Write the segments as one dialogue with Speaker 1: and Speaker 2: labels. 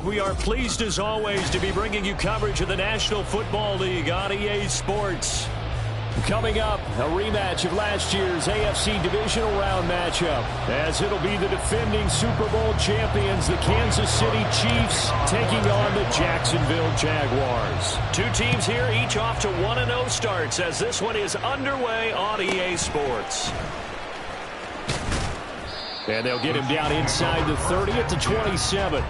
Speaker 1: We are pleased as always to be bringing you coverage of the National Football League on EA Sports. Coming up, a rematch of last year's AFC Divisional Round matchup, as it'll be the defending Super Bowl champions, the Kansas City Chiefs, taking on the Jacksonville Jaguars. Two teams here, each off to 1-0 starts, as this one is underway on EA Sports. And they'll get him down inside the 30 at the 27.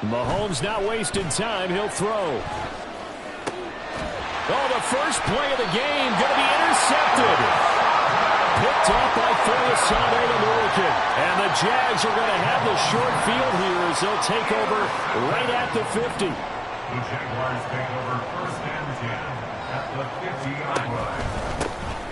Speaker 1: Mahomes not wasting time. He'll throw. Oh, the first play of the game going to be intercepted. Picked off by Foyesade and Lurkin. And the Jags are going to have the short field here as they'll take over right at the 50.
Speaker 2: The Jaguars take over 1st and 10 at the 50-yard line.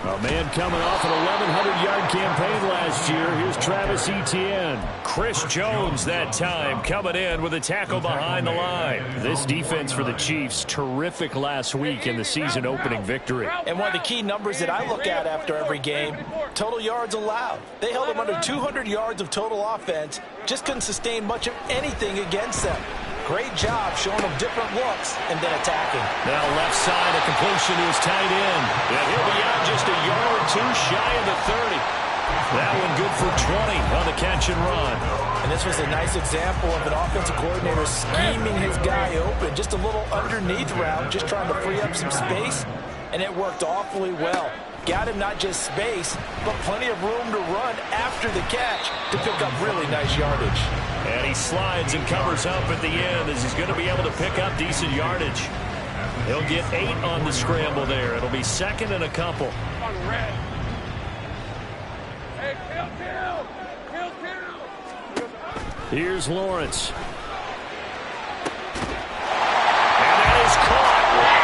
Speaker 1: A man coming off an 1,100-yard campaign last year. Here's Travis Etienne. Chris Jones that time coming in with a tackle behind the line. This defense for the Chiefs, terrific last week in the season-opening victory.
Speaker 3: And one of the key numbers that I look at after every game, total yards allowed. They held them under 200 yards of total offense, just couldn't sustain much of anything against them. Great job showing them different looks and then attacking.
Speaker 1: Now left side, a completion to his tight end. And he'll be out just a yard or two shy of the 30. That one good for 20 on the catch and run.
Speaker 3: And this was a nice example of an offensive coordinator scheming his guy open. Just a little underneath route, just trying to free up some space. And it worked awfully well. Got him not just space, but plenty of room to run after the catch to pick up really nice yardage.
Speaker 1: And he slides and covers up at the end as he's going to be able to pick up decent yardage. He'll get 8 on the scramble there. It'll be second and a couple. Here's Lawrence. And that is caught.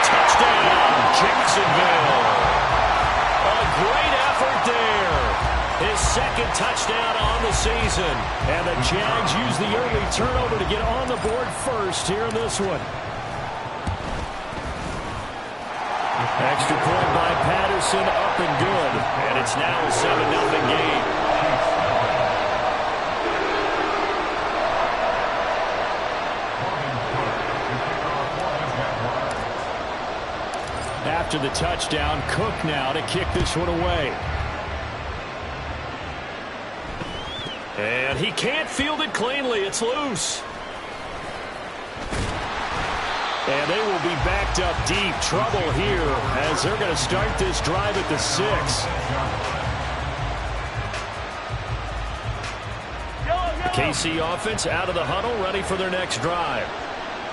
Speaker 1: Touchdown, Jacksonville. A great effort there. His second touchdown on the season. And the Jags use the early turnover to get on the board first here in this one. Extra point by Patterson, up and good. And it's now a 7-0 game. After the touchdown, Cook now to kick this one away. And he can't field it cleanly. It's loose. And they will be backed up deep. Trouble here as they're going to start this drive at the 6. KC offense out of the huddle, ready for their next drive.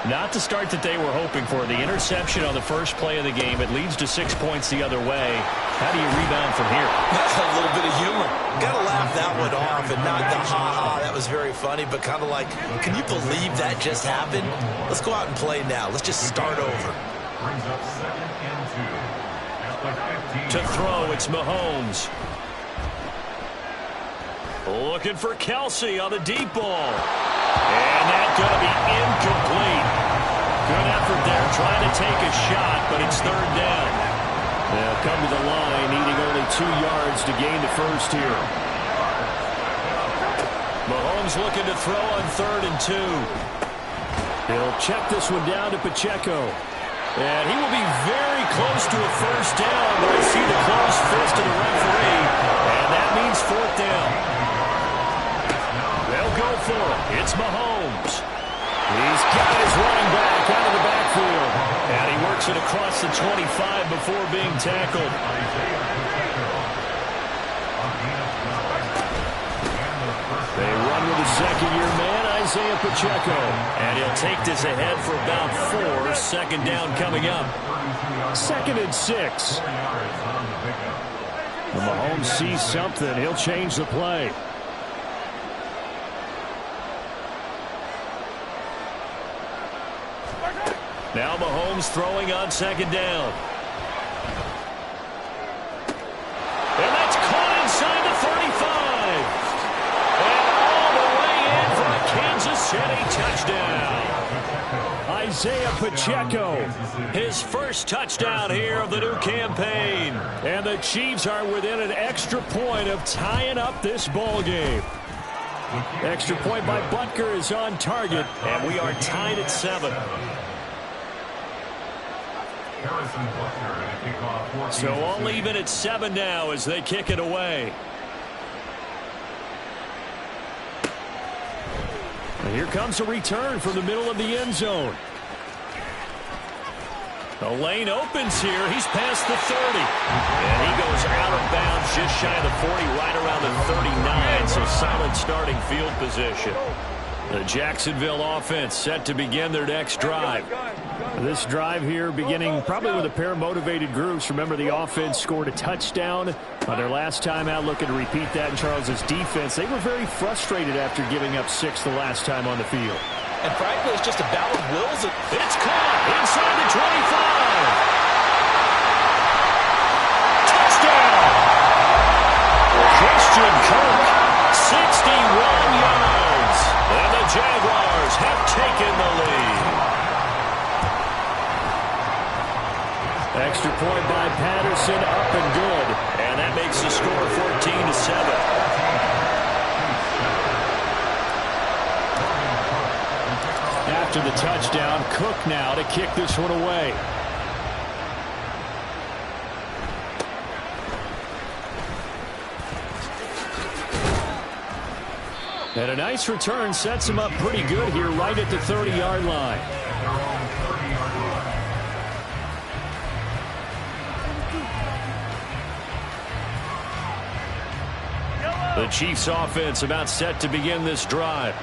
Speaker 1: Not the start that they were hoping for. The interception on the first play of the game. It leads to 6 points the other way. How do you rebound from here?
Speaker 3: That's a little bit of humor. Got to laugh that one off and not the ha-ha. That was very funny, but kind of like, can you believe that just happened? Let's go out and play now. Let's just start over.
Speaker 2: Brings up 2nd and 2 at the 15.
Speaker 1: To throw, it's Mahomes. Looking for Kelsey on the deep ball. And that's going to be incomplete. Good effort there, trying to take a shot, but it's 3rd down. They'll come to the line, needing only 2 yards to gain the first here. Mahomes looking to throw on 3rd and 2. He'll check this one down to Pacheco. And he will be very close to a first down, but I see the closed fist of the referee, and that means 4th down. They'll go for it. It's Mahomes. He's got his running back out of the backfield. And he works it across the 25 before being tackled. They run with a second-year man, Isaiah Pacheco. And he'll take this ahead for about 4. 2nd down coming up. 2nd and 6. When Mahomes sees something, he'll change the play. Now Mahomes throwing on 2nd down. And that's caught inside Isaiah Pacheco. His first touchdown here of the new campaign. And the Chiefs are within an extra point of tying up this ball game. Extra point by Butker is on target, and we are tied at 7. So all even at 7 now as they kick it away. And here comes a return from the middle of the end zone. The lane opens here. He's past the 30. And he goes out of bounds just shy of the 40, right around the 39. So solid starting field position. The Jacksonville offense set to begin their next drive. This drive here beginning probably with a pair of motivated groups. Remember, the offense scored a touchdown on their last time out, looking to repeat that in Charles's defense. They were very frustrated after giving up 6 the last time on the field.
Speaker 3: And frankly, it's just a battle of wills.
Speaker 1: It's caught inside the 25. Touchdown! Christian Kirk, 61 yards. And the Jaguars have taken the lead. Extra point by Patterson, up and good. And that makes the score 14-7. After the touchdown, Cook now to kick this one away. And a nice return sets him up pretty good here right at the 30-yard line. The Chiefs offense about set to begin this drive.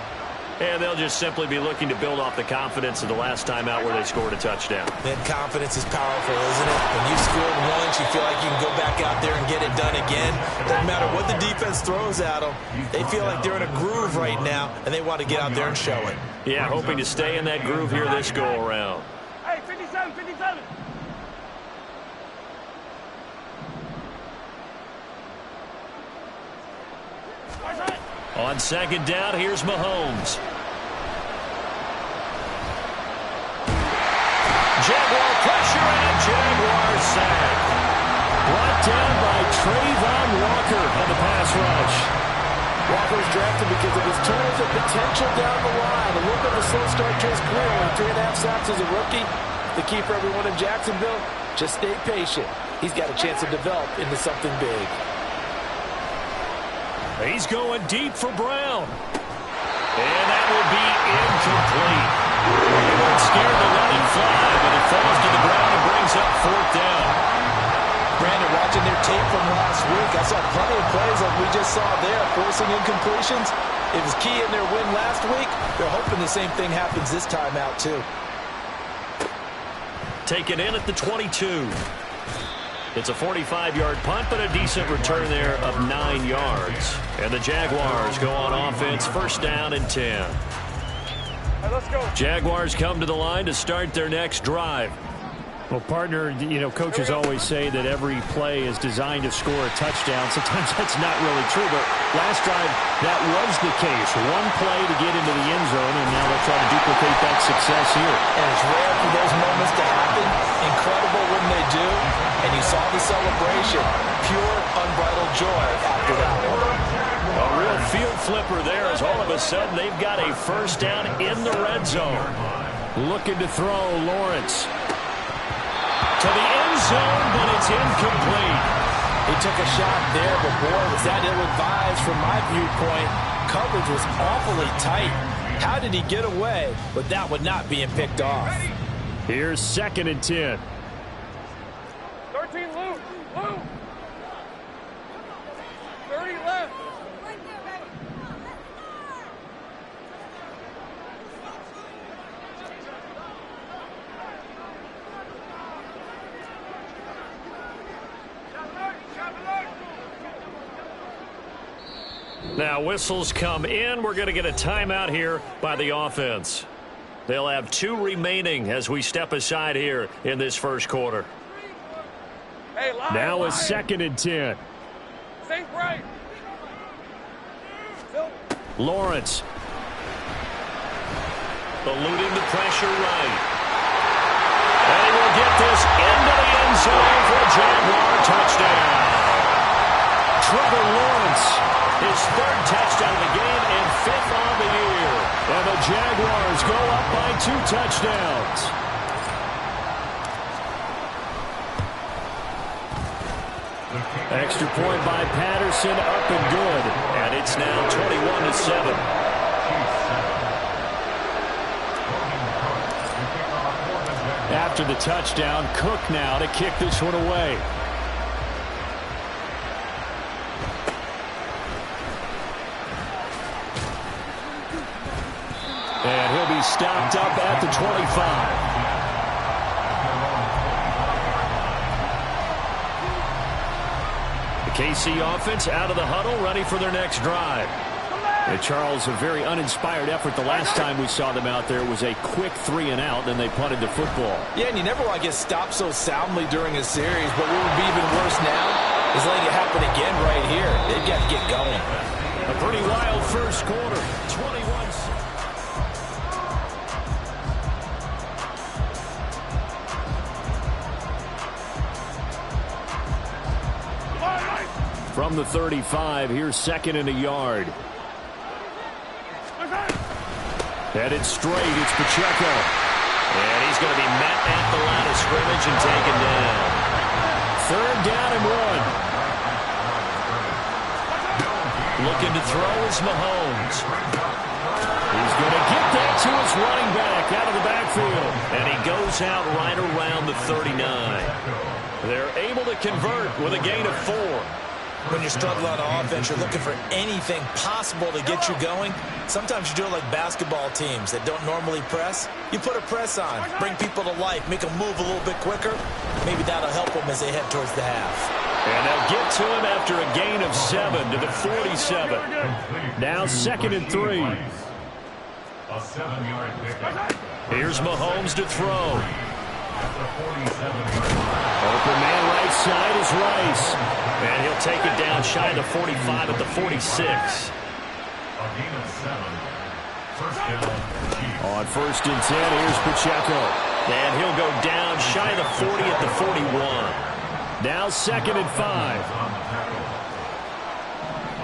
Speaker 1: And they'll just simply be looking to build off the confidence of the last time out where they scored a touchdown.
Speaker 3: That confidence is powerful, isn't it? When you scored once, you feel like you can go back out there and get it done again. Doesn't matter what the defense throws at them. They feel like they're in a groove right now, and they want to get out there and show it.
Speaker 1: Yeah, hoping to stay in that groove here this go-around.
Speaker 4: Hey, 57, 57.
Speaker 1: On second down, here's Mahomes. Jaguar pressure and a Jaguar sack. Brought down by Trayvon Walker on the pass rush.
Speaker 3: Walker was drafted because of his tools and potential down the line. A little bit of a slow start to his career. Only 3.5 sacks as a rookie. The key for everyone in Jacksonville, just stay patient. He's got a chance to develop into something big.
Speaker 1: He's going deep for Brown. And that will be incomplete. They weren't scared to let him fly, but it falls to the ground and brings up 4th down.
Speaker 3: Brandon, watching their tape from last week, I saw plenty of plays like we just saw there, forcing incompletions. It was key in their win last week. They're hoping the same thing happens this time out, too.
Speaker 1: Taken in at the 22. It's a 45-yard punt, but a decent return there of 9 yards. And the Jaguars go on offense, 1st down and 10.
Speaker 4: Hey, let's go.
Speaker 1: Jaguars come to the line to start their next drive. Well, partner, you know, coaches always say that every play is designed to score a touchdown. Sometimes that's not really true, but last drive, that was the case. One play to get into the end zone, and now they'll try to duplicate that success here.
Speaker 3: And it's rare for those moments to happen. Incredible when they do. And you saw the celebration. Pure, unbridled joy after that one.
Speaker 1: A real field flipper there as all of a sudden they've got a 1st down in the red zone. Looking to throw Lawrence. To the end zone, but it's incomplete.
Speaker 3: He took a shot there, but boy, was that ill-advised from my viewpoint. Coverage was awfully tight. How did he get away with that one not being picked off?
Speaker 1: Here's 2nd and 10.
Speaker 4: 13, Lou. 30 left.
Speaker 1: Now whistles come in. We're going to get a timeout here by the offense. They'll have 2 remaining as we step aside here in this 1st quarter.
Speaker 4: Hey, line,
Speaker 1: Now
Speaker 4: line.
Speaker 1: it's 2nd and 10.
Speaker 4: Think right.
Speaker 1: Lawrence. Eluding the pressure right. And he will get this into the end zone for a Jaguar touchdown. Trevor Lawrence, his third touchdown of the game and fifth on the year. And the Jaguars go up by 2 touchdowns. Extra point by Patterson, up and good. And it's now 21-7. After the touchdown, Cook now to kick this one away. And he'll be stopped up at the 25. KC offense out of the huddle, ready for their next drive. And Charles, a very uninspired effort the last time we saw them out there. It was a quick 3 and out, then they punted the football.
Speaker 3: Yeah, and you never want to get stopped so soundly during a series, but what would be even worse now is letting it happen again right here. They've got to get going.
Speaker 1: A pretty wild first quarter. 21. From the 35, here's second and a yard. Headed straight, it's Pacheco. And he's going to be met at the line of scrimmage and taken down. Third down and 1. Looking to throw is Mahomes. He's going to get that to his running back out of the backfield. And he goes out right around the 39. They're able to convert with a gain of 4.
Speaker 3: When you're struggling on offense, you're looking for anything possible to get you going. Sometimes you do it like basketball teams that don't normally press. You put a press on, bring people to life, make them move a little bit quicker. Maybe that'll help them as they head towards the half.
Speaker 1: And they'll get to him after a gain of 7 to the 47. Now second and 3.
Speaker 2: A 7-yard pickup.
Speaker 1: Here's Mahomes to throw.
Speaker 2: At the 47-yard line.
Speaker 1: Open man right side is Rice. And he'll take it down shy of the 45 at the 46.
Speaker 2: A gain of 7. First down, Chiefs.
Speaker 1: On first and 10, here's Pacheco. And he'll go down shy of the 40 at the 41. Now second and 5.
Speaker 2: On the tackle.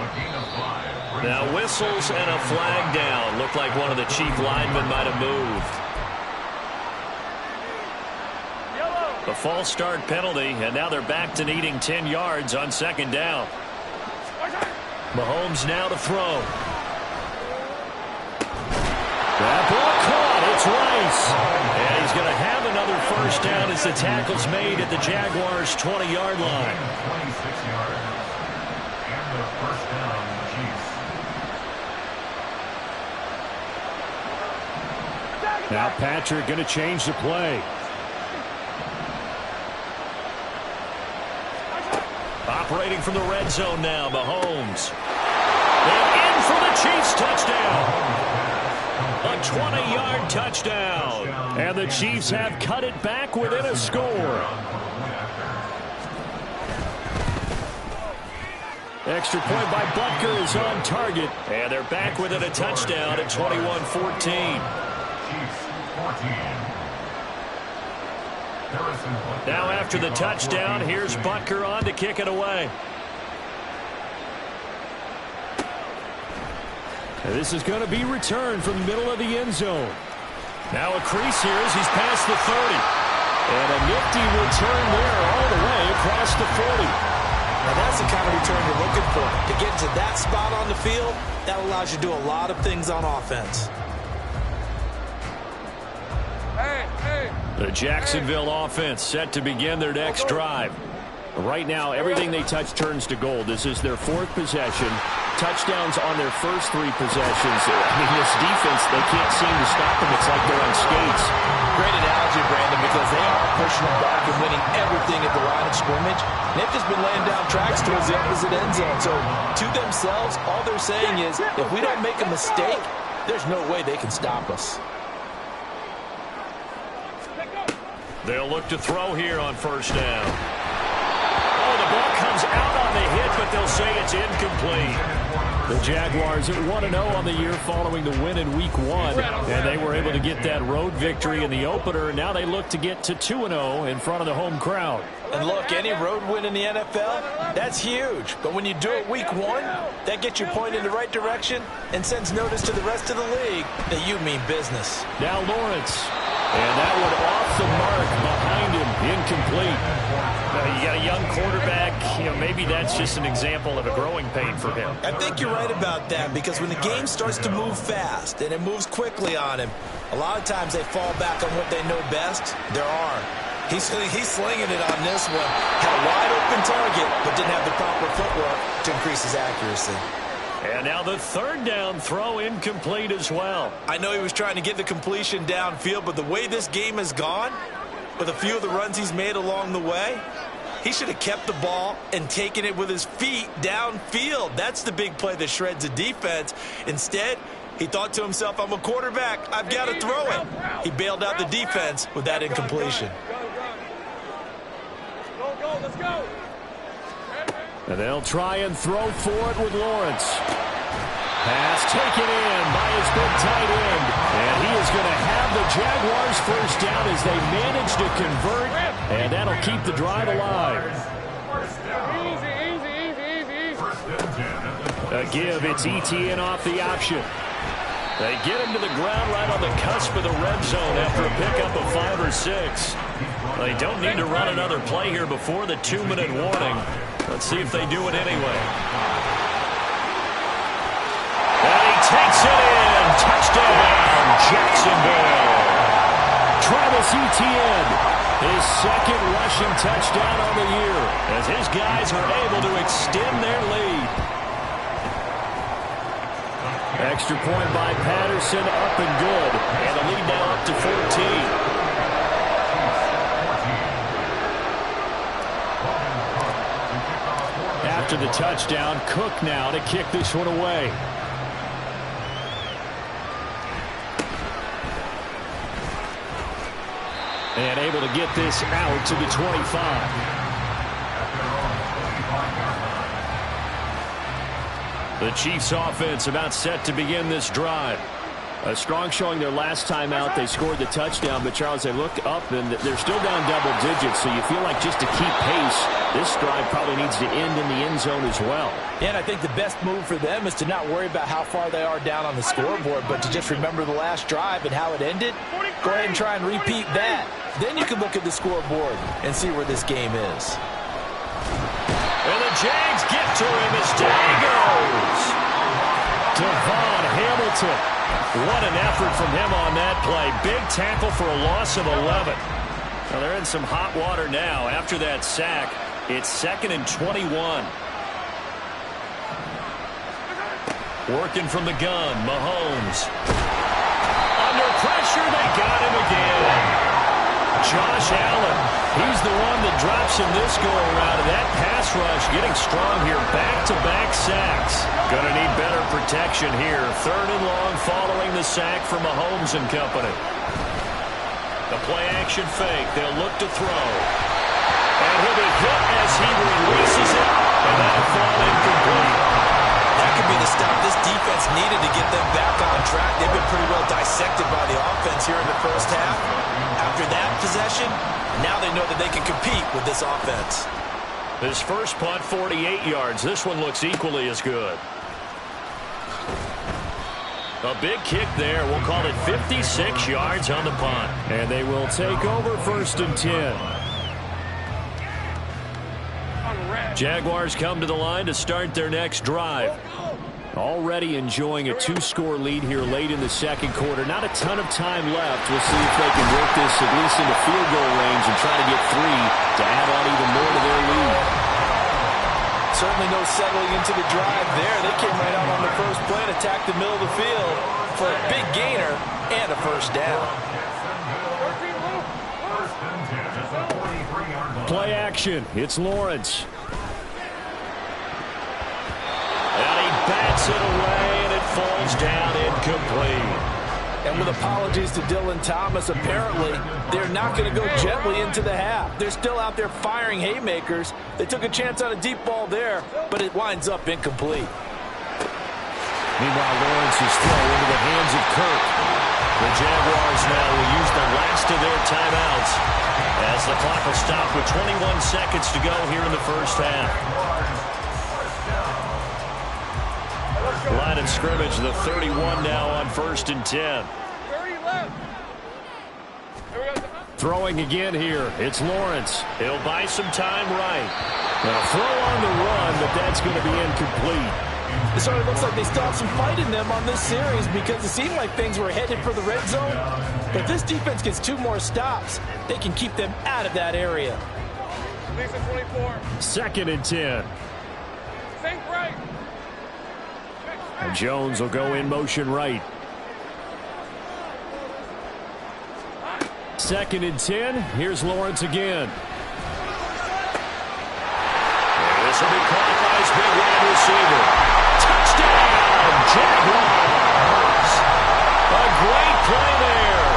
Speaker 2: A gain of 5.
Speaker 1: Now whistles and a flag down. Looked like one of the Chief linemen might have moved. The false start penalty, and now they're back to needing 10 yards on second down. Mahomes now to throw. That ball caught. It's Rice. And he's going to have another first down as the tackle's made at the Jaguars' 20-yard line.
Speaker 2: 26 yards. And the first down, Chiefs.
Speaker 1: Now Patrick going to change the play. Operating from the red zone now, Mahomes. And in for the Chiefs touchdown. A 20-yard touchdown. And the Chiefs have cut it back within a score. Extra point by Butker is on target. And they're back within a touchdown at 21-14.
Speaker 2: Chiefs 14.
Speaker 1: Now after the touchdown, here's Butker on to kick it away. And this is going to be returned from the middle of the end zone. Now a crease here as he's past the 30. And a nifty return there all the way across the 40.
Speaker 3: Now that's the kind of return you're looking for. To get to that spot on the field, that allows you to do a lot of things on offense.
Speaker 1: The Jacksonville offense set to begin their next drive. Right now, everything they touch turns to gold. This is their 4th possession. Touchdowns on their first 3 possessions. I mean, this defense, they can't seem to stop them. It's like they're on skates.
Speaker 3: Great analogy, Brandon, because they are pushing them back and winning everything at the line of scrimmage. And they've just been laying down tracks towards the opposite end zone. So, to themselves, all they're saying is, if we don't make a mistake, there's no way they can stop us.
Speaker 1: They'll look to throw here on first down. Oh, the ball comes out on the hit, but they'll say it's incomplete. The Jaguars at 1-0 on the year following the win in Week 1. And they were able to get that road victory in the opener. And now they look to get to 2-0 in front of the home crowd.
Speaker 3: And look, any road win in the NFL, that's huge. But when you do it Week 1, that gets you pointed in the right direction and sends notice to the rest of the league that you mean business.
Speaker 1: Now Lawrence. And that one off the mark behind him. Incomplete. You got a young quarterback. Maybe that's just an example of a growing pain for him.
Speaker 3: I think you're right about that, because when the game starts to move fast and it moves quickly on him, a lot of times they fall back on what they know best, their arm. He's slinging it on this one. Had a wide open target, but didn't have the proper footwork to increase his accuracy.
Speaker 1: And now the third down throw incomplete as well.
Speaker 3: I know he was trying to get the completion downfield, but the way this game has gone, with a few of the runs he's made along the way, he should have kept the ball and taken it with his feet downfield. That's the big play that shreds a defense. Instead, he thought to himself, I'm a quarterback, I've got to throw it. He bailed out the defense with that incompletion.
Speaker 4: Go, let's go.
Speaker 1: And they'll try and throw for it with Lawrence. Pass taken in by his big tight end. And he is going to have the Jaguars first down as they manage to convert. And that'll keep the drive alive.
Speaker 4: Easy.
Speaker 1: A give, it's ETN off the option. They get him to the ground right on the cusp of the red zone after a pickup of 5 or 6. They don't need to run another play here before the 2-minute warning. Let's see if they do it anyway. And he takes it in. Touchdown, Jacksonville. Travis Etienne, his second rushing touchdown on the year, as his guys are able to extend their lead. Extra point by Patterson, up and good. And the lead now up to 14. After the touchdown, Cook now to kick this one away. And able to get this out to the 25. The Chiefs offense about set to begin this drive. A strong showing their last time out. They scored the touchdown, but Charles, they look up and they're still down double digits, so you feel like just to keep pace, this drive probably needs to end in the end zone as well.
Speaker 3: And I think the best move for them is to not worry about how far they are down on the scoreboard, but to just remember the last drive and how it ended. Go ahead and try and repeat that. Then you can look at the scoreboard and see where this game is.
Speaker 1: And the Jags get to him as down goes. Devon Hamilton. What an effort from him on that play. Big tackle for a loss of 11. Well, they're in some hot water now. After that sack, it's 2nd and 21. Working from the gun, Mahomes. Under pressure, they got him again. Josh Allen, he's the one that drops him this go-around. And that pass rush getting strong here. Back-to-back sacks. Going to need better protection here. 3rd and long following the sack from Mahomes and company. The play-action fake. They'll look to throw. And he'll be hit as he releases it. And that'll fall incomplete.
Speaker 3: That could be the stop this defense needed to get them back on track. They've been pretty well dissected by the offense here in the first half. After that possession, now they know that they can compete with this offense.
Speaker 1: This first punt, 48 yards. This one looks equally as good. A big kick there. We'll call it 56 yards on the punt. And they will take over 1st and 10. Jaguars come to the line to start their next drive. Already enjoying a 2-score lead here late in the second quarter. Not a ton of time left. We'll see if they can work this at least into field goal range and try to get 3 to add on even more to their lead.
Speaker 3: Certainly no settling into the drive there. They came right out on the first play and attacked the middle of the field for a big gainer and a first down.
Speaker 1: Play action. It's Lawrence. And he bats it away, and it falls down incomplete.
Speaker 3: And with apologies to Dylan Thomas, apparently they're not going to go gently into the half. They're still out there firing haymakers. They took a chance on a deep ball there, but it winds up incomplete.
Speaker 1: Meanwhile, Lawrence's throw into the hands of Kirk. The Jaguars now will use the last of their timeouts as the clock will stop with 21 seconds to go here in the first half. Line of scrimmage, the 31 now on 1st and 10.
Speaker 4: 30 left. Here we go.
Speaker 1: Throwing again here. It's Lawrence. He'll buy some time right. A throw on the run, but that's going to be incomplete.
Speaker 3: It sort of looks like they still have some fight in them on this series because it seemed like things were headed for the red zone. But if this defense gets 2 more stops, they can keep them out of that area.
Speaker 4: Lisa 24.
Speaker 1: 2nd and 10.
Speaker 4: Think right.
Speaker 1: And Jones will go in motion right. 2nd and 10. Here's Lawrence again. This will be caught by his big wide receiver. Touchdown, Jaguars! A great play there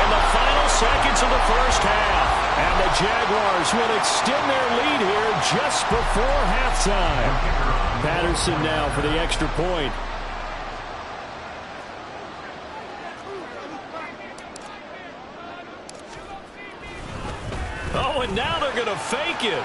Speaker 1: in the final seconds of the first half. And the Jaguars will extend their lead here just before halftime. Patterson now for the extra point. Oh, and now they're going to fake it.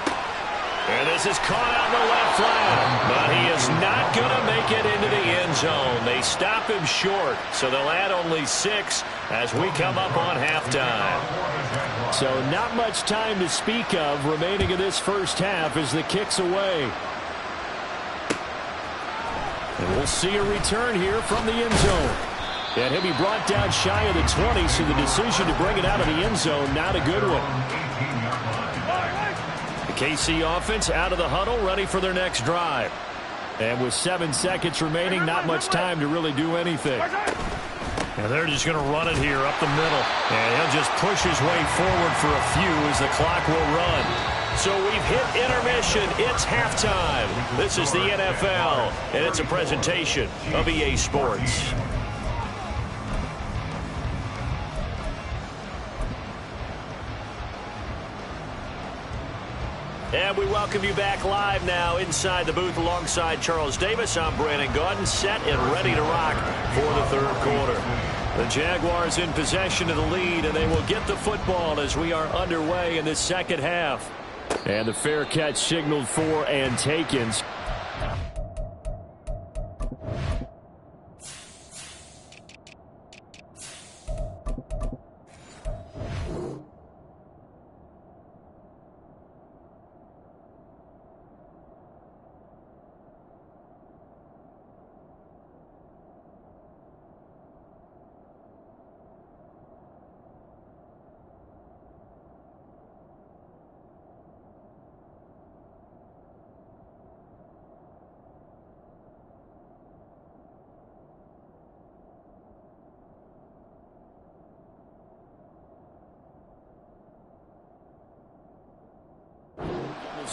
Speaker 1: And this is caught out in the left flat. But he is not going to make it into the end zone. They stop him short, so they'll add only 6 as we come up on halftime. So not much time to speak of remaining in this first half as the kick's away. And we'll see a return here from the end zone. And he'll be brought down shy of the 20, so the decision to bring it out of the end zone, not a good one. The KC offense out of the huddle, ready for their next drive. And with 7 seconds remaining, not much time to really do anything. And they're just going to run it here up the middle. And he'll just push his way forward for a few as the clock will run. So we've hit intermission. It's halftime. This is the NFL, and it's a presentation of EA Sports. And we welcome you back live now inside the booth alongside Charles Davis. I'm Brandon Gaudin, set and ready to rock for the third quarter. The Jaguars in possession of the lead, and they will get the football as we are underway in this second half. And the fair catch signaled for and taken.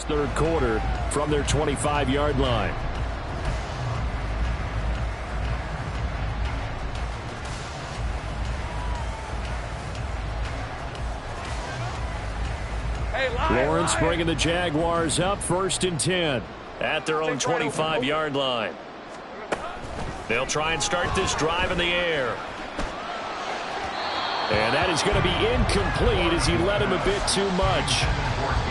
Speaker 1: Third quarter from their 25-yard line. Lawrence bringing the Jaguars up 1st and 10 at their own 25-yard line. They'll try and start this drive in the air. And that is going to be incomplete as he led him a bit too much.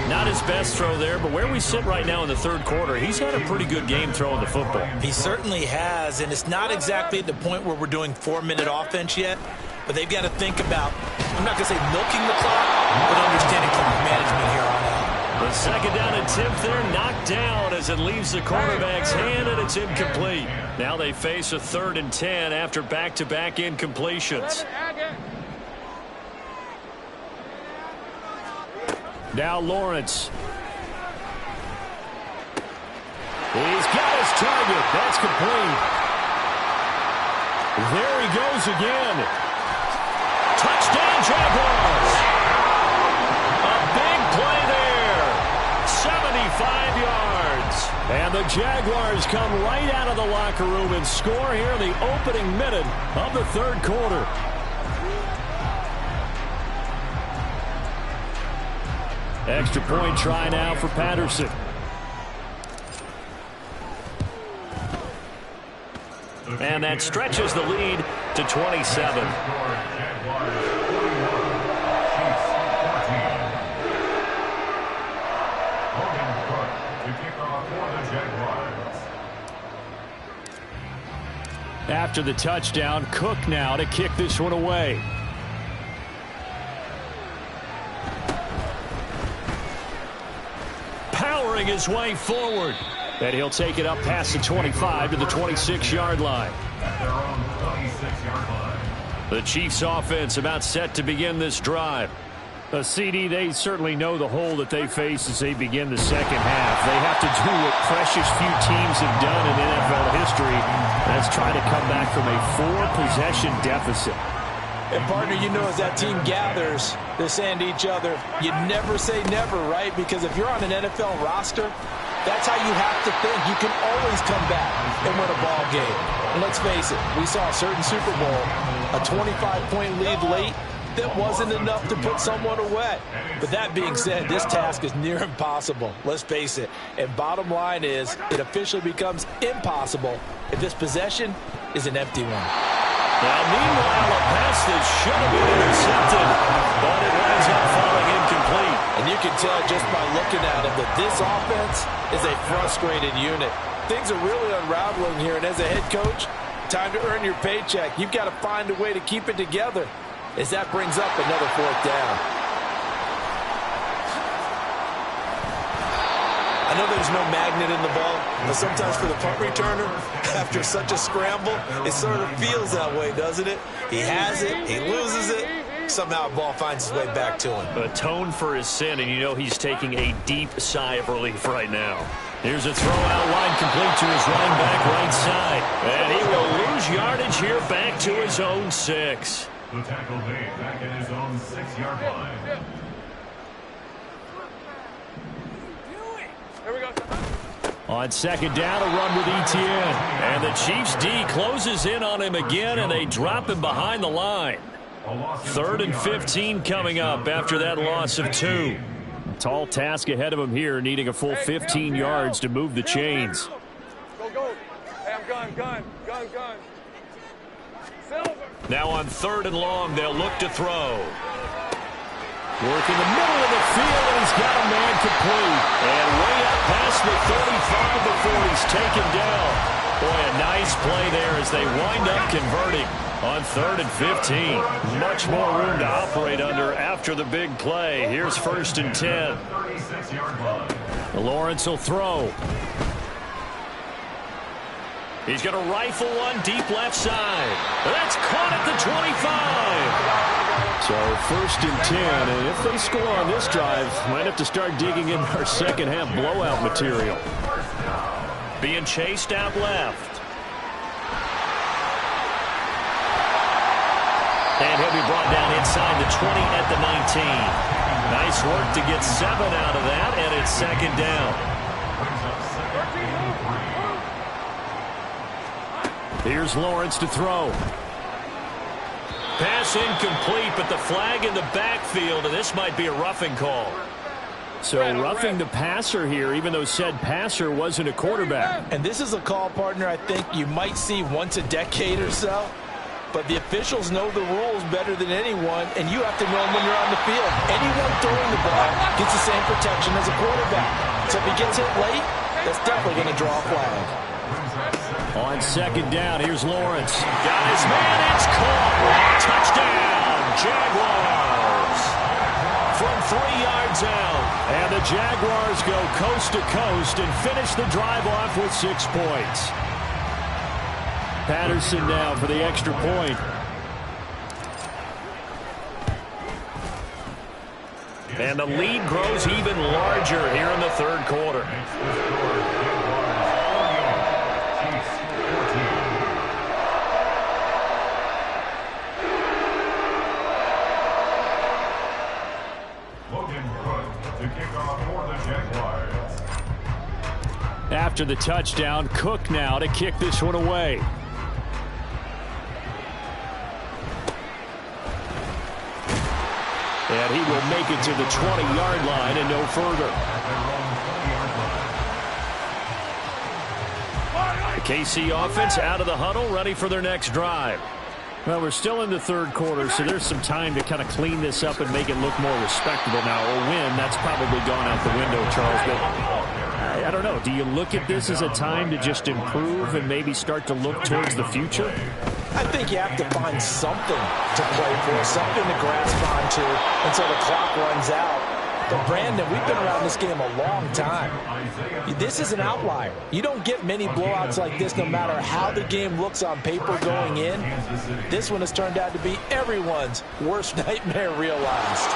Speaker 1: Not his best throw there, but where we sit right now in the third quarter, he's had a pretty good game throwing the football.
Speaker 3: He certainly has, and it's not exactly at the point where we're doing 4-minute offense yet, but they've got to think about, I'm not going to say milking the clock, but understanding clock management here on out.
Speaker 1: The second down attempt there knocked down as it leaves the quarterback's hand, and it's incomplete. Now they face a 3rd and 10 after back-to-back incompletions. Now Lawrence. He's got his target. That's complete. There he goes again. Touchdown Jaguars. A big play there. 75 yards. And the Jaguars come right out of the locker room and score here in the opening minute of the third quarter. Extra point try now for Patterson. And that stretches the lead to 27. After the touchdown, Cook now to kick this one away. Powering his way forward. And he'll take it up past the 25 to the 26-yard line.
Speaker 2: At their own 26-yard line.
Speaker 1: The Chiefs offense about set to begin this drive. CD, they certainly know the hole that they face as they begin the second half. They have to do what precious few teams have done in NFL history. That's try to come back from a 4-possession deficit.
Speaker 3: And, partner, you know as that team gathers, they're saying to each other, you never say never, right? Because if you're on an NFL roster, that's how you have to think. You can always come back and win a ball game. And let's face it, we saw a certain Super Bowl, a 25-point lead late, that wasn't enough to put someone away. But that being said, this task is near impossible. Let's face it. And bottom line is, it officially becomes impossible if this possession is an empty one.
Speaker 1: Now, meanwhile, a pass that should have been intercepted, but it winds up falling incomplete.
Speaker 3: And you can tell just by looking at it that this offense is a frustrated unit. Things are really unraveling here, and as a head coach, time to earn your paycheck. You've got to find a way to keep it together as that brings up another 4th down. I know there's no magnet in the ball, but sometimes for the punt returner, after such a scramble, it sort of feels that way, doesn't it? He has it, he loses it, somehow the ball finds its way back to him.
Speaker 1: Atone for his sin, and you know he's taking a deep sigh of relief right now. Here's a throw out line complete to his running back right side. And he will lose yardage here back to his own 6.
Speaker 2: The tackle made back at his own 6-yard line.
Speaker 4: Here we go.
Speaker 1: On second down, a run with Etienne. And the Chiefs D closes in on him again, and they drop him behind the line. 3rd and 15 coming up after that loss of 2. Tall task ahead of him here, needing a full 15 yards to move the chains.
Speaker 4: Go, go. Hey, I'm gun. Silver.
Speaker 1: Now on 3rd and long, they'll look to throw. Work in the middle of the field, and he's got a man complete. And way up past the 35 before he's taken down. Boy, a nice play there as they wind up converting on 3rd and 15. Much more room to operate under after the big play. Here's 1st and 10.
Speaker 2: 36-yard line.
Speaker 1: Lawrence will throw. He's going to rifle one deep left side. That's caught at the 25. So 1st and 10, and if they score on this drive, might have to start digging in our second half blowout material. Being chased out left. And he'll be brought down inside the 20 at the 19. Nice work to get 7 out of that, and it's 2nd down. Here's Lawrence to throw. Pass incomplete, but the flag in the backfield, and this might be a roughing call. So roughing the passer here, even though said passer wasn't a quarterback.
Speaker 3: And this is a call, partner, I think you might see once a decade or so. But the officials know the rules better than anyone, and you have to know them when you're on the field. Anyone throwing the ball gets the same protection as a quarterback. So if he gets hit late, that's definitely going to draw a flag.
Speaker 1: On 2nd down, here's Lawrence. Got his man, it's caught. Touchdown, Jaguars. From 3 yards out. And the Jaguars go coast to coast and finish the drive off with 6 points. Patterson now for the extra point. And the lead grows even larger here in the 3rd quarter. After the touchdown, Cook now to kick this one away. And he will make it to the 20-yard line and no further. KC offense out of the huddle, ready for their next drive. Well, we're still in the third quarter, so there's some time to kind of clean this up and make it look more respectable. Now, a win, that's probably gone out the window, Charles. But I don't know. Do you look at this as a time to just improve and maybe start to look towards the future?
Speaker 3: I think you have to find something to play for, something to grasp onto until the clock runs out. But, Brandon, we've been around this game a long time. This is an outlier. You don't get many blowouts like this no matter how the game looks on paper going in. This one has turned out to be everyone's worst nightmare realized.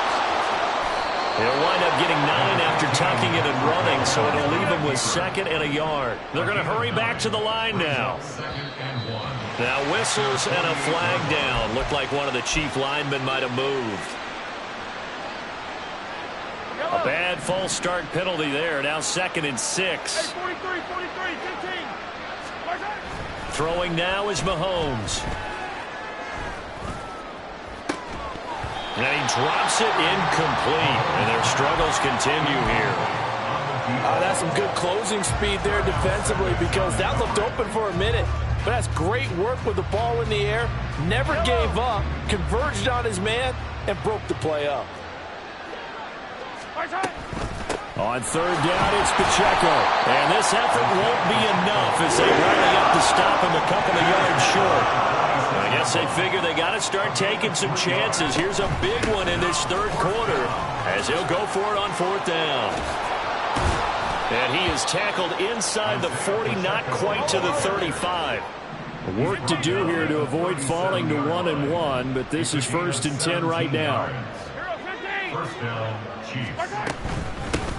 Speaker 1: They'll wind up getting 9 after tucking it and running, so it'll leave them with 2nd and a yard. They're going to hurry back to the line now. Now whistles and a flag down. Looked like one of the Chief linemen might have moved. A bad false start penalty there. Now 2nd and 6.
Speaker 4: Hey, 43, 15.
Speaker 1: Throwing now is Mahomes. And he drops it incomplete. And their struggles continue here.
Speaker 3: That's some good closing speed there defensively because that looked open for a minute. But that's great work with the ball in the air. Never gave up. Converged on his man and broke the play up.
Speaker 1: On 3rd down, it's Pacheco. And this effort won't be enough as they rally up to stop him a couple of yards short. I guess they figure they got to start taking some chances. Here's a big one in this 3rd quarter as he'll go for it on 4th down. And he is tackled inside the 40, not quite to the 35. Work to do here to avoid falling to 1-1, but this is 1st and 10 right now.
Speaker 2: First down, Chiefs.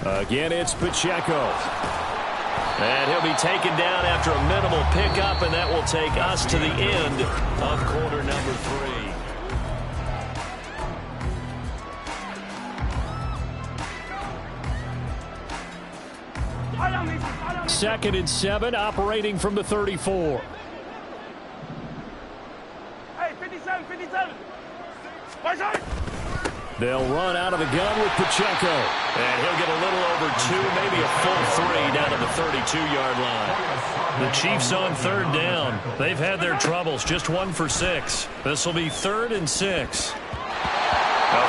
Speaker 1: Again, it's Pacheco. And he'll be taken down after a minimal pickup, and that will take us to the end of quarter number 3. 2nd and 7, operating from the 34.
Speaker 4: Hey, 57.
Speaker 1: They'll run out of the gun with Pacheco. And he'll get a little over 2, maybe a full 3 down to the 32-yard line. The Chiefs on 3rd down. They've had their troubles, just 1 for 6. This will be 3rd and 6. A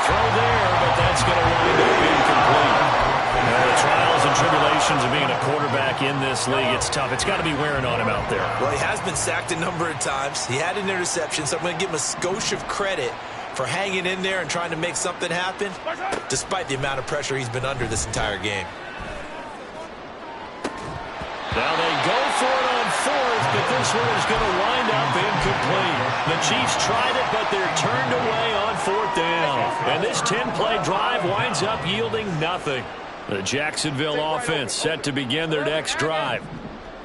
Speaker 1: throw there, but that's going to wind up incomplete. The trials and tribulations of being a quarterback in this league, it's tough. It's got to be wearing on him out there.
Speaker 3: Well, he has been sacked a number of times. He had an interception, so I'm going to give him a skosh of credit for hanging in there and trying to make something happen, despite the amount of pressure he's been under this entire game.
Speaker 1: Now they go for it on 4th, but this one is going to wind up incomplete. The Chiefs tried it, but they're turned away on 4th down. And this 10-play drive winds up yielding nothing. The Jacksonville offense set to begin their next drive.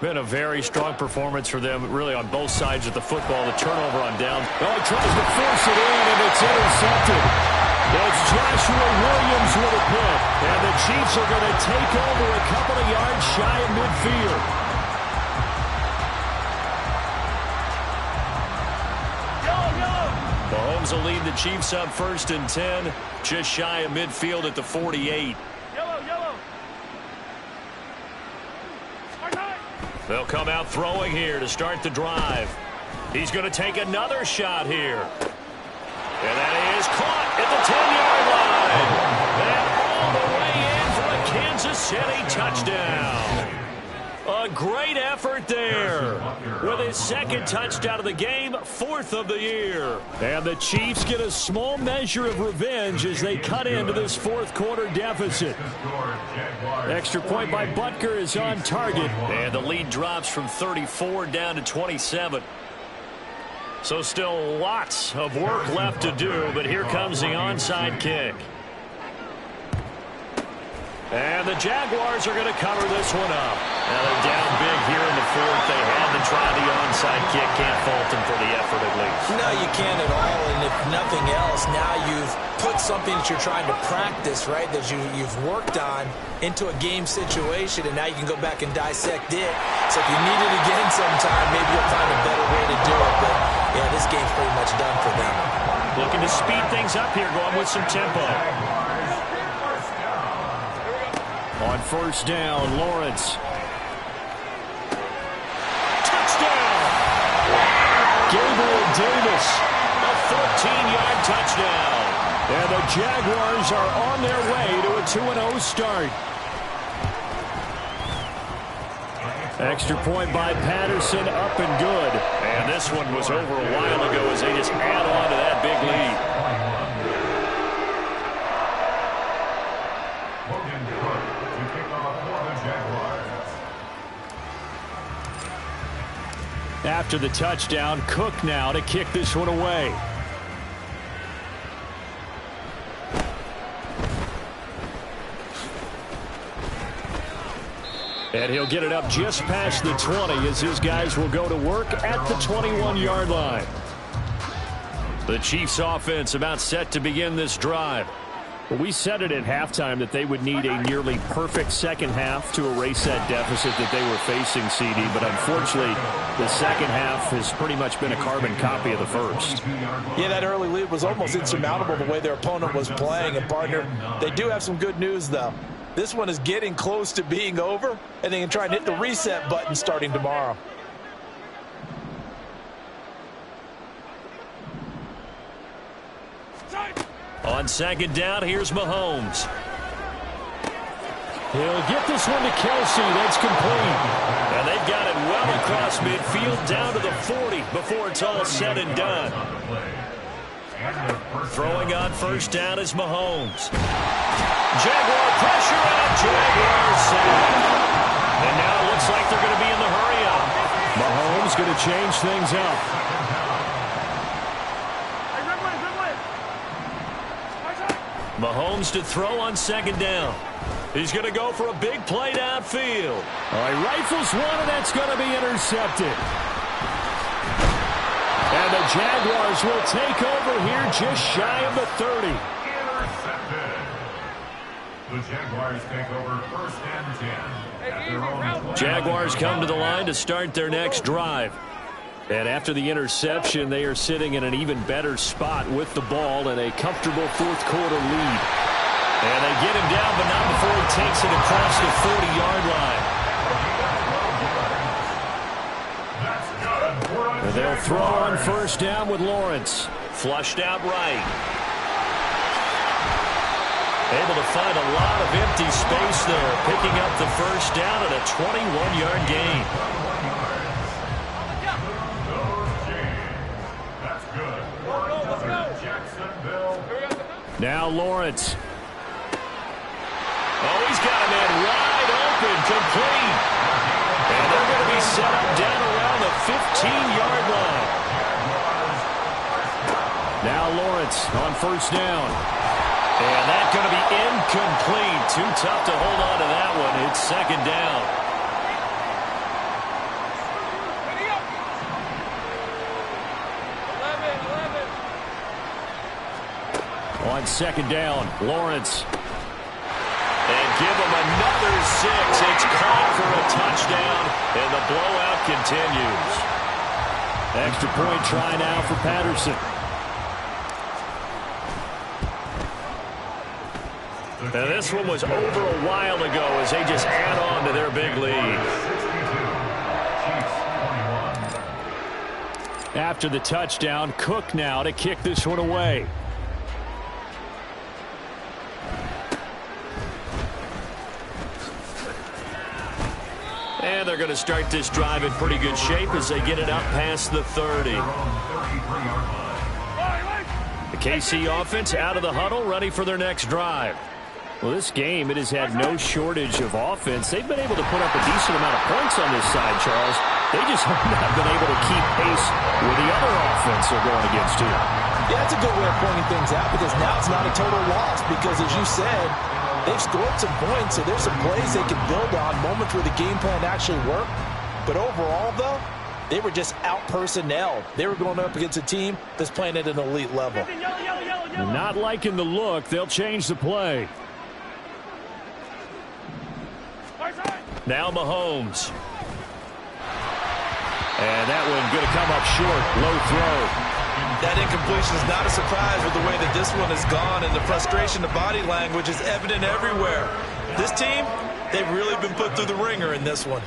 Speaker 1: Been a very strong performance for them, really, on both sides of the football. The turnover on down. Oh, he tries to force it in, and it's intercepted. It's Joshua Williams with a pick. And the Chiefs are going to take over a couple of yards shy of midfield. Mahomes will lead the Chiefs up 1st and 10, just shy of midfield at the 48. They'll come out throwing here to start the drive. He's going to take another shot here. And that is caught at the 10-yard line. And all the way in for a Kansas City touchdown. A great effort there. With his 2nd touchdown of the game, 4th of the year. And the Chiefs get a small measure of revenge as they cut into this 4th quarter deficit. Extra point by Butker is on target. And the lead drops from 34 down to 27. So still lots of work left to do, but here comes the onside kick. And the Jaguars are going to cover this one up. Now they're down big here in the 4th. They had to try the onside kick. Can't fault them for the effort at least.
Speaker 3: No, you can't at all. And if nothing else, now you've put something that you're trying to practice, right, that you've worked on into a game situation, and now you can go back and dissect it. So if you need it again sometime, maybe you'll find a better way to do it. But, yeah, this game's pretty much done for them.
Speaker 1: Looking to speed things up here, going with some tempo. On 1st down, Lawrence. Touchdown! Gabriel Davis. A 14-yard touchdown. And the Jaguars are on their way to a 2-0 start. Extra point by Patterson, up and good. And this one was over a while ago as they just add on to that big lead.
Speaker 2: Logan Cook to kick off for the Jaguars.
Speaker 1: After the touchdown, Cook now to kick this one away. And he'll get it up just past the 20 as his guys will go to work at the 21-yard line. The Chiefs offense about set to begin this drive. Well, we said it at halftime that they would need a nearly perfect second half to erase that deficit that they were facing, CD. But unfortunately, the second half has pretty much been a carbon copy of the first.
Speaker 3: Yeah, that early lead was almost insurmountable the way their opponent was playing. And, partner, they do have some good news, though. This one is getting close to being over, and they can try and hit the reset button starting tomorrow.
Speaker 1: On second down, here's Mahomes. He'll get this one to Kelsey. That's complete. And they've got it well across midfield down to the 40 before it's all said and done. Throwing on first down is Mahomes. Jaguar pressure out. Jaguar sack. And now it looks like they're going to be in the hurry-up. Mahomes going to change things up. Mahomes to throw on second down. He's going to go for a big play downfield. All right, rifles one, and that's going to be intercepted. And the Jaguars will take over here just shy of the 30.
Speaker 2: Intercepted. The Jaguars take over first and 10 at their own 20.
Speaker 1: Jaguars come to the line to start their next drive. And after the interception, they are sitting in an even better spot with the ball and a comfortable fourth-quarter lead. And they get him down, but not before he takes it across the 40-yard line. And they'll throw on first down with Lawrence. Flushed out right. Able to find a lot of empty space there, picking up the first down at a 21-yard gain. Now Lawrence. Oh, he's got a man wide open, complete. And they're going to be set up down around the 15-yard line. Now Lawrence on first down. And that's going to be incomplete. Too tough to hold on to that one. It's second down. On second down, Lawrence. And give him another 6. It's caught for a touchdown, and the blowout continues. Extra point try now for Patterson. Now this one was over a while ago as they just add on to their big lead. After the touchdown, Cook now to kick this one away. And they're going to start this drive in pretty good shape as they get it up past the 30. The KC offense out of the huddle, ready for their next drive. Well, this game, it has had no shortage of offense. They've been able to put up a decent amount of points on this side, Charles. They just have not been able to keep pace with the other offense they're going against here.
Speaker 3: Yeah, that's a good way of pointing things out because now it's not a total loss because, as you said, they've scored some points, so there's some plays they can build on, moments where the game plan actually worked. But overall, though, they were just out-personnel. They were going up against a team that's playing at an elite level.
Speaker 1: Not liking the look. They'll change the play. Now Mahomes. And that one going to come up short. Low throw.
Speaker 3: That incompletion is not a surprise with the way that this one has gone, and the frustration, the body language is evident everywhere. This team, they've really been put through the ringer in this one.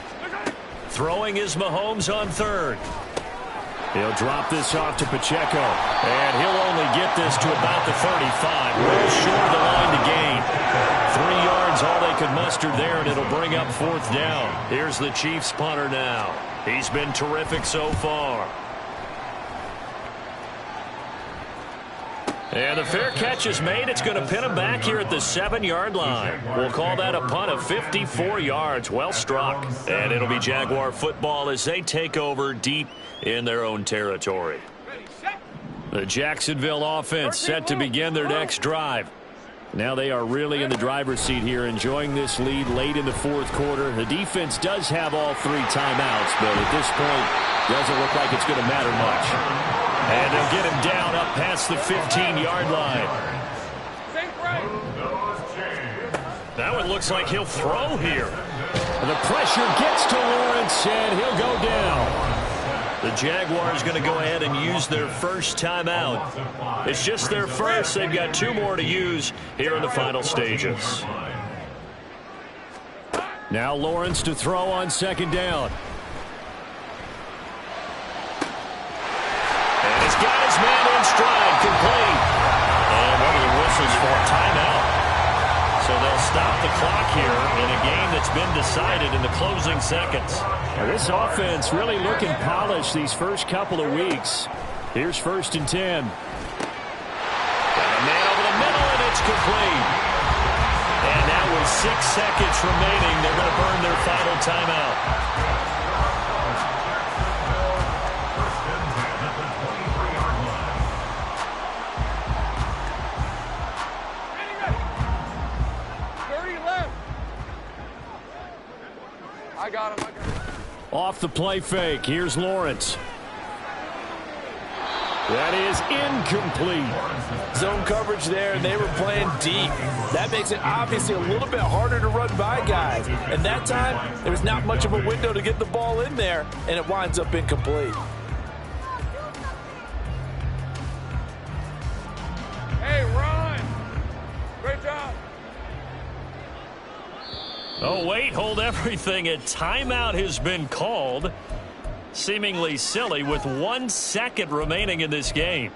Speaker 1: Throwing is Mahomes on third. He'll drop this off to Pacheco, and he'll only get this to about the 35. Well short of the line to gain. 3 yards, all they could muster there, and it'll bring up 4th down. Here's the Chiefs punter now. He's been terrific so far. And the fair catch is made. It's going to pin him back here at the 7-yard line. We'll call that a punt of 54 yards. Well struck. And it'll be Jaguar football as they take over deep in their own territory. The Jacksonville offense set to begin their next drive. Now they are really in the driver's seat here, enjoying this lead late in the 4th quarter. The defense does have all 3 timeouts, but at this point, doesn't look like it's going to matter much. And they'll get him down up past the 15-yard line. That one looks like he'll throw here. The pressure gets to Lawrence, and he'll go down. The Jaguars going to go ahead and use their first timeout. It's just their first. They've got 2 more to use here in the final stages. Now Lawrence to throw on 2nd down. And his guy's man in stride, complete. And what are the whistles for? Timeout. So they'll stop the clock here in a game that's been decided in the closing seconds. Now this offense really looking polished these first couple of weeks. Here's 1st and 10. Got a man over the middle, and it's complete. And now with 6 seconds remaining, they're going to burn their final timeout.
Speaker 4: I got him.
Speaker 1: Off the play fake, here's Lawrence. That is incomplete.
Speaker 3: Zone coverage there, and they were playing deep. That makes it obviously a little bit harder to run by guys. And that time, there was not much of a window to get the ball in there, and it winds up incomplete.
Speaker 4: Hey, Ron. Great job.
Speaker 1: Oh, wait, hold everything. A timeout has been called. Seemingly silly with 1 second remaining in this game.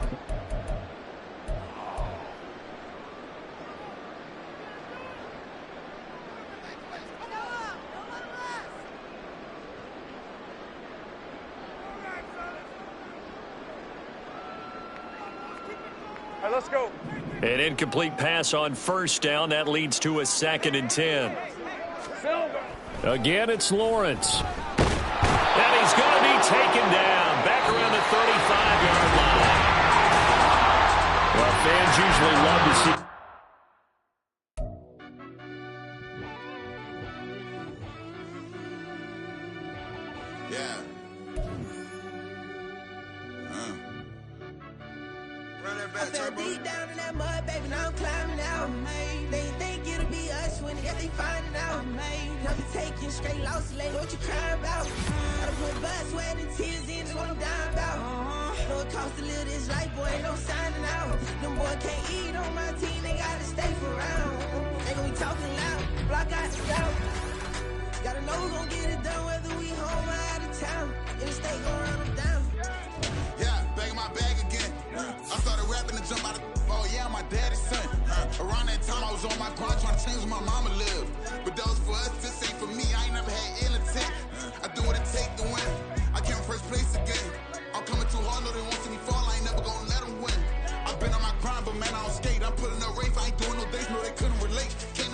Speaker 4: All right, let's go.
Speaker 1: An incomplete pass on 1st down. That leads to a 2nd and 10. Again, it's Lawrence. And he's going to be taken down back around the 35-yard line. Well, fans usually love to see.
Speaker 5: Yeah. Run that back, Turbo. Deep down in that mud, baby, now I'm climbing out. They think it'll be us when they find it out. Now you taking straight loss, lady, what you crying about? Gotta put blood, sweat, and tears in, is what I'm dying about. Know it costs to live this life, boy, ain't no signing out. Them boy can't eat on my team, they gotta stay for round. They gon' be talking loud, block out the doubt. Gotta know who's gon' get it done, whether we home or out of town. In the state, gon' run them down. Yeah, bag my bag again. I started rapping to jump out of oh yeah, I'm my daddy's son. Around that time I was on my grind trying to change where my mama lived. But that was for us, this ain't for me. I ain't never had ill intent. I do what it take to win. I came first place again. I'm coming too hard, no they won't see me fall. I ain't never gonna let them win. I've been on my grind, but man I don't skip.